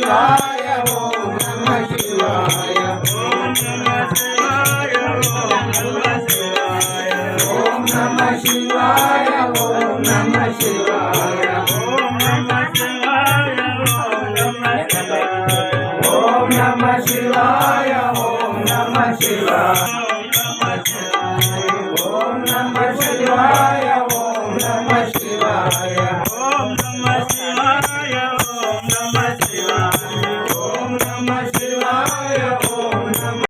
शिवाय ओम नमः शिवाय ओम नमः शिवाय ओम नमः शिवाय ओम नमः शिवाय ओम नमः शिवाय ओम नमः शिवाय ओम नमः शिवाय ओम नमः शिवाय ओम नमः शिवाय ओम नमः शिवाय ओम नमः शिवाय